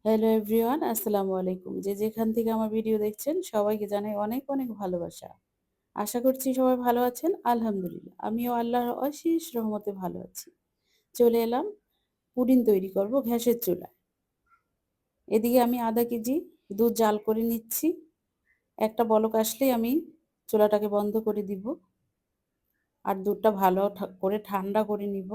Hello everyone, আসসালামু আলাইকুম। যে যেখান থেকে আমার ভিডিও দেখছেন সবাইকে জানাই অনেক অনেক ভালোবাসা। আশা করছি সবাই ভালো আছেন। আলহামদুলিল্লাহ আমিও আল্লাহর অশেষ রহমতে ভালো আছি। চলে এলাম পুডিং তৈরি করব গ্যাসের চুলায়। এদিকে আমি আধা কেজি দুধ জাল করে নিচ্ছি। একটা বলক আসলেই আমি চুলাটাকে বন্ধ করে দিব আর দুধটা ভালো করে ঠান্ডা করে নিব।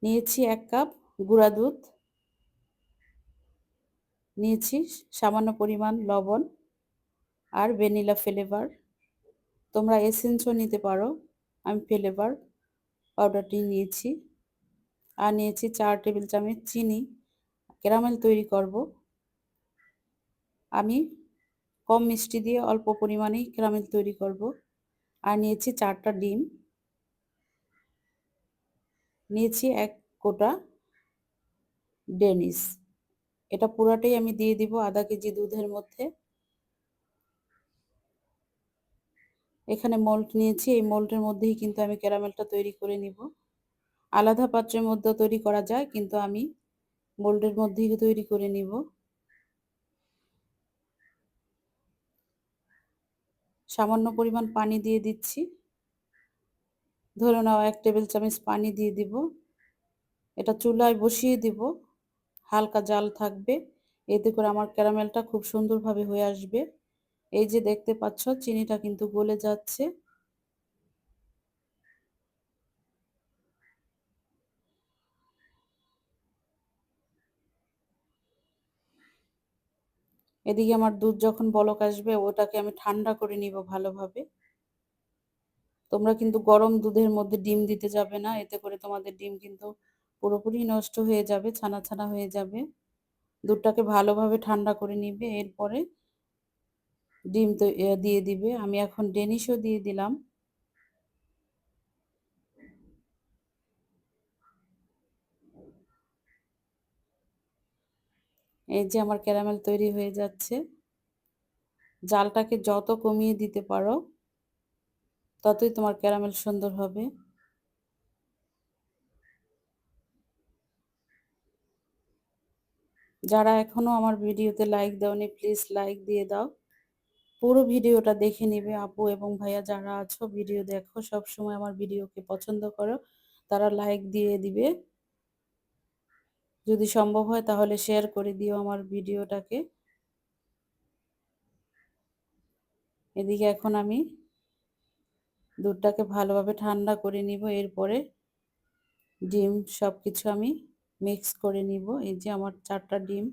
নিয়েছি 1 কাপ গুঁড়া দুধ, নিয়েছি সামান্য পরিমাণ লবণ আর ভ্যানিলা ফ্লেভার। তোমরা এসেন্সও নিতে পারো। আমি ফ্লেভার পাউডারটি নিয়েছি। আর নিয়েছি 4 টেবিল চামচ চিনি। ক্যারামেল তৈরি করব। আমি কম মিষ্টি দিয়ে অল্প পরিমাণেই ক্যারামেল তৈরি করব। আর নিয়েছি 4টা ডিম। নিয়েছি 1 কোটা ডেনিশ। এটা পুরাটাই আমি দিয়ে দিব আধা কেজি দুধের মধ্যে। এখানে মোল্ড নিয়েছি, এই মোল্ডের মধ্যেই কিন্তু আমি ক্যারামেলটা তৈরি করে নিব। আলাদা পাত্রের মধ্যে তৈরি করা যায়, কিন্তু আমি মোল্ডের মধ্যেই তৈরি করে নিব। সামান্য পরিমাণ পানি দিয়ে দিচ্ছি। ধরে নাও 1 টেবিল চামচ পানি দিয়ে দিব। এটা চুলায় বসিয়ে দিব, হালকা জাল থাকবে। এতে করে আমার ক্যারামেলটা খুব সুন্দরভাবে হয়ে আসবে। এই যে দেখতে পাচ্ছ চিনিটা কিন্তু গলে যাচ্ছে। এদিকে আমার দুধ যখন বলক আসবে ওটাকে আমি ঠান্ডা করে নিব ভালোভাবে। তোমরা কিন্তু গরম দুধের মধ্যে ডিম দিতে যাবে না, এতে করে তোমাদের ডিম কিন্তু পুরোপুরি নষ্ট হয়ে যাবে, ছানা ছানা হয়ে যাবে। দুধটাকে ভালোভাবে ঠান্ডা করে নিবে, এরপরে ডিম তো দিয়ে দিবে। আমি এখন ডেনিশও দিয়ে দিলাম। এই যে আমার ক্যারামেল তৈরি হয়ে যাচ্ছে। জালটাকে যত কমিয়ে দিতে পারো ততই তোমার ক্যারামেল সুন্দর হবে। যারা এখনো আমার ভিডিওতে লাইক দাওনি প্লিজ লাইক দিয়ে দাও। পুরো ভিডিওটা দেখে নিবে আপু এবং ভাইয়া যারা আছো, ভিডিও দেখো সব সময় আমার ভিডিওকে পছন্দ করো, তারা লাইক দিয়ে দিবে। যদি সম্ভব হয় তাহলে শেয়ার করে দিও আমার ভিডিওটাকে। এদিকে এখন আমি দুধটাকে ভালোভাবে ঠান্ডা করে নিব, এরপরে ডিম সবকিছু আমি মিক্স করে নিব। এই যে আমার 4টা ডিম।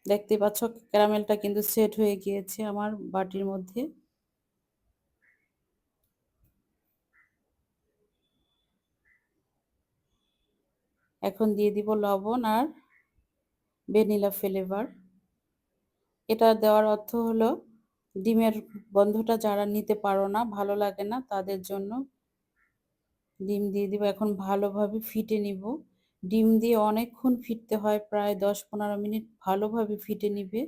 দেখতে পাচ্ছ ক্যারামেলটা কিন্তু সেট হয়ে গিয়েছে আমার বাটির মধ্যে। এখন দিয়ে দিব লবণ আর ভ্যানিলা ফ্লেভার। এটা দেওয়ার অর্থ হলো ডিমের গন্ধটা যারা নিতে পারো না, ভালো লাগে না, তাদের জন্য ডিম দিয়ে দিব। এখন ভালোভাবে ফিটে নিব। ডিম দিয়ে অনেকক্ষণ ফিটতে হয়, প্রায় 10-15 মিনিট ভালোভাবে ফিটে নিবে।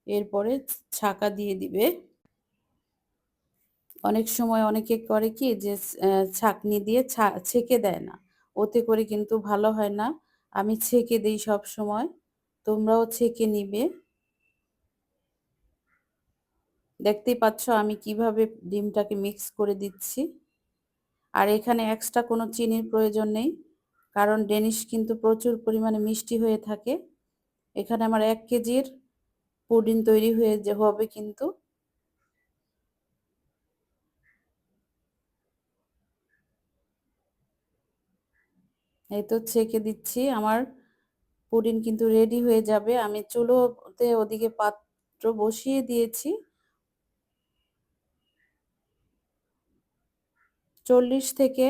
এরপরে ছাঁকা দিয়ে দিবে। অনেক সময় অনেকে করে কি যে ছাঁকনি দিয়ে ছেঁকে দেয় না, ওতে করে কিন্তু ভালো হয় না। আমি ছেঁকে দিই সব সময়, তোমরাও ছেঁকে নিবে। দেখতেই পাচ্ছ আমি কিভাবে ডিমটাকে মিক্স করে দিচ্ছি। আর এখানে এক্সট্রা কোনো চিনির প্রয়োজন নেই, কারণ ডেনিশ কিন্তু প্রচুর পরিমাণে মিষ্টি হয়ে থাকে। এখানে আমার 1 কেজির পুডিং তৈরি হয়ে হবে কিন্তু। এই তো ছেঁকে দিচ্ছি, আমার পুডিং কিন্তু রেডি হয়ে যাবে। আমি চুলোতে ওদিকে পাত্র বসিয়ে দিয়েছি। 40 থেকে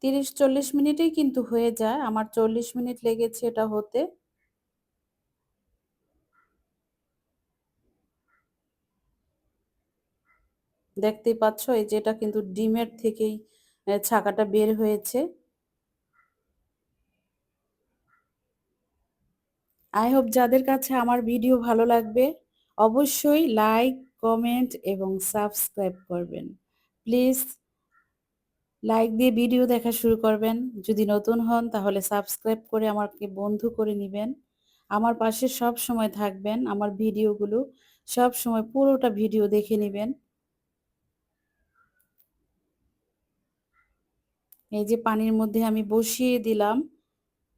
30-40 মিনিটেই কিন্তু হয়ে যায়। আমার 40 মিনিট লেগেছে এটা হতে। দেখতেই পাচ্ছ এই যে এটা কিন্তু ডিমের থেকেই ছাকাটা বের হয়েছে। আই হোপ যাদের কাছে আমার ভিডিও ভালো লাগবে অবশ্যই লাইক, কমেন্ট এবং সাবস্ক্রাইব করবেন। প্লিজ লাইক দিয়ে ভিডিও দেখা শুরু করবেন। যদি নতুন হন তাহলে সাবস্ক্রাইব করে আমাকে বন্ধু করে নিবেন। আমার পাশে সবসময় থাকবেন। আমার ভিডিওগুলো সবসময় পুরোটা ভিডিও দেখে নিবেন। এই যে পানির মধ্যে আমি বসিয়ে দিলাম।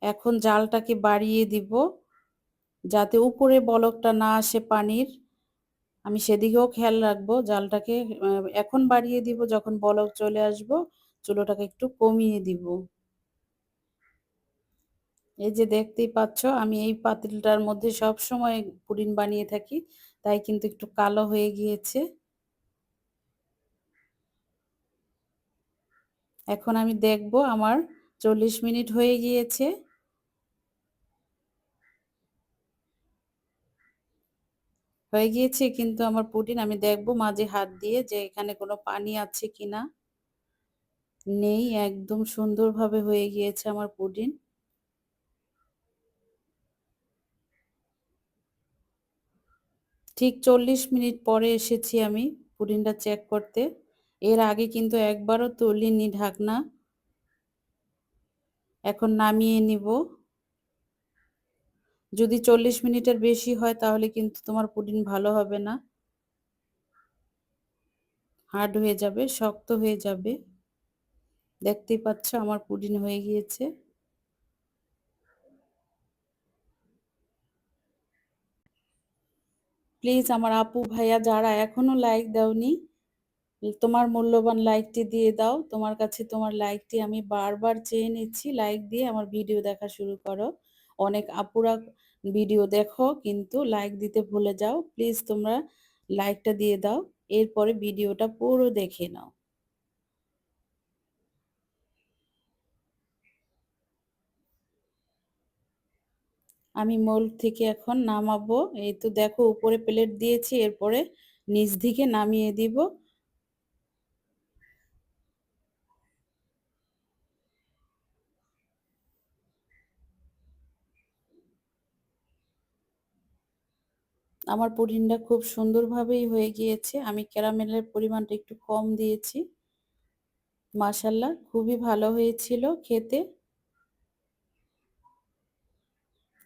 এখন জালটাকে বাড়িয়ে দিব যাতে উপরে বলকটা না আসে পানির। আমি সেদিকেও খেয়াল রাখবো। জালটাকে এখন বাড়িয়ে দিব, যখন বলক চলে আসবো চুলোটাকে একটু কমিয়ে দিব। এই যে দেখতেই পাচ্ছ আমি এই পাতিলটার মধ্যে সব সময় পুডিং বানিয়ে থাকি, তাই কিন্তু একটু কালো হয়ে গিয়েছে। এখন আমি দেখব আমার 40 মিনিট হয়ে গিয়েছে। হয়ে গিয়েছে কিন্তু আমার পুডিং আমি দেখব মাঝে হাত দিয়ে যে এখানে কোনো পানি আছে কিনা। নেই, একদম সুন্দরভাবে হয়ে গিয়েছে আমার পুডিং। ঠিক 40 মিনিট পরে এসেছি আমি পুডিংটা চেক করতে। এর আগে কিন্তু একবারও তুলিনি ঢাকনা। এখন নামিয়ে নিব। যদি 40 মিনিটের বেশি হয় তাহলে কিন্তু তোমার পুডিং ভালো হবে না, হার্ড হয়ে যাবে, শক্ত হয়ে যাবে। দেখতেই পাচ্ছ আমার পুডিং হয়ে গিয়েছে। প্লিজ আমার আপু ভাইয়া যারা এখনো লাইক দাওনি, তোমার মূল্যবান লাইকটি দিয়ে দাও। তোমার কাছে তোমার লাইকটি আমি বারবার চেয়ে নিচ্ছি। লাইক দিয়ে আমার ভিডিও দেখা শুরু করো। অনেক আপুরা ভিডিও দেখো কিন্তু লাইক দিতে ভুলে যাও। প্লিজ তোমরা লাইকটা দিয়ে দাও, এরপরে ভিডিওটা পুরো দেখে নাও। আমি মোল্ড থেকে এখন নামাবো। এই তো দেখো উপরে প্লেট দিয়েছি, এরপরে নিচ দিকে নামিয়ে দিব। আমার পুডিংটা খুব সুন্দরভাবেই হয়ে গিয়েছে। আমি ক্যারামেলের পরিমাণটা একটু কম দিয়েছি। মাশাআল্লাহ খুবই ভালো হয়েছিল খেতে।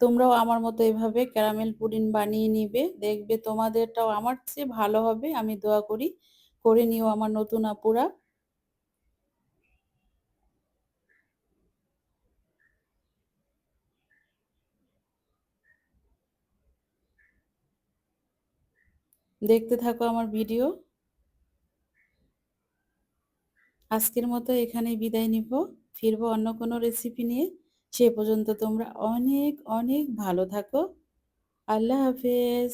তোমরাও আমার মতো এভাবে ক্যারামেল পুডিং বানিয়ে নিবে, দেখবে তোমাদেরটাও আমার চেয়ে ভালো হবে। আমি দোয়া করি, করে নিও আমার নতুন আপুরা। দেখতে থাকো আমার ভিডিও। আজকের মতো এখানেই বিদায় নিব। ফিরবো অন্য কোনো রেসিপি নিয়ে। সে পর্যন্ত তোমরা অনেক অনেক ভালো থাকো। আল্লাহ হাফেজ।